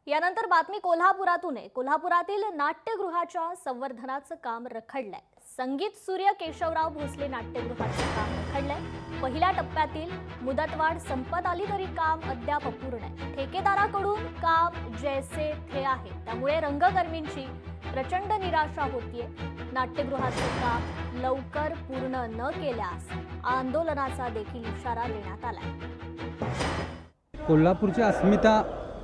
यानंतर बातमी कोल्हापुरातून आहे। कोल्हापुरातील नाट्यगृहाच्या संवर्धनाचं काम रखडलंय। संगीत सूर्य केशवराव भोसले नाट्यगृहाचं काम रखडलंय। पहिल्या टप्प्यातील मुदतवाढ संपत आली तरी काम अद्याप अपूर्ण आहे। ठेकेदाराकडून काम जैसे थे आहे, त्यामुळे रंगकर्मींची प्रचंड निराशा होतीये। नाट्यगृहाचं काम लवकर पूर्ण न केल्यास आंदोलनाचा देखील इशारा देण्यात आलाय।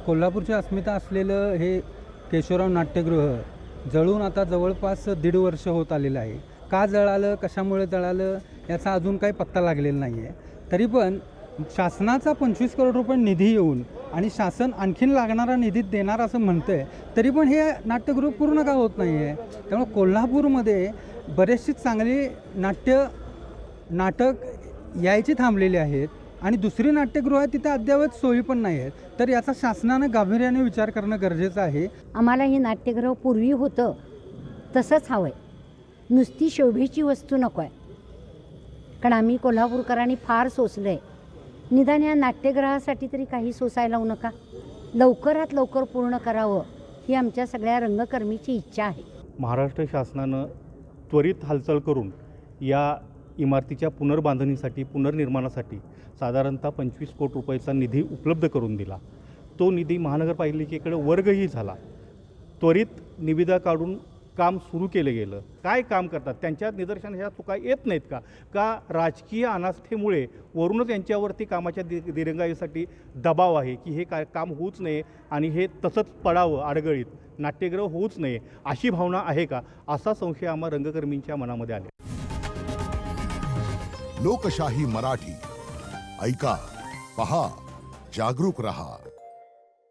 कोल्हापूरची अस्मिता असलेलं हे केशवराव नाट्यगृह जळून आता जवळपास 1.5 वर्ष होत आलेलं आहे। का जळालं, कशामुळे जळालं याचा अजून काही पत्ता लागलेला नाही आहे। तरी पण शासनाचा 25 करोड रुपये निधी येऊन आणि शासन आणखीन लागणारा निधी देणार असं म्हणतंय, तरी पण हे नाट्यगृह पूर्ण का होत नाही आहे। त्यामुळे कोल्हापूरमध्ये बरेचशी चांगली नाटक यायची थांबलेली आहेत आणि दुसरी नाट्यगृह आहे तिथे अद्यावत सोयी पण नाही आहेत। तर याचा शासनानं गांभीर्याने विचार करणं गरजेचं आहे। आम्हाला हे नाट्यगृह पूर्वी होतं तसंच हवं आहे, नुसती शोभेची वस्तू नको आहे। कारण आम्ही कोल्हापूरकरांनी फार सोसलं आहे, निदान या नाट्यगृहासाठी तरी काही सोसायला लावू नका, लवकरात लवकर पूर्ण करावं ही आमच्या सगळ्या रंगकर्मीची इच्छा आहे। महाराष्ट्र शासनानं त्वरित हालचाल करून या इमारतीच्या पुनर्बांधणीसाठी पुनर्निर्माणासाठी साधारणतः 25 कोटी रुपयाचा निधी उपलब्ध करून दिला। तो निधी महानगरपालिकेकडे वर्गही झाला। त्वरित निविदा काढून काम सुरू केलं गेलं। काय काम करतात, त्यांच्या निदर्शनास ह्या चुका येत नाहीत का राजकीय अनास्थेमुळे वरूनच त्यांच्यावरती कामाच्या दिरंगाईसाठी दबाव आहे की हे काम होऊच नये आणि हे तसंच पडावं अडगळीत, नाट्यगृह होऊच नये अशी भावना आहे का, असा संशय आम्हा रंगकर्मींच्या मनामध्ये आले। लोकशाही मराठी ऐका, पहा, जागरूक रहा।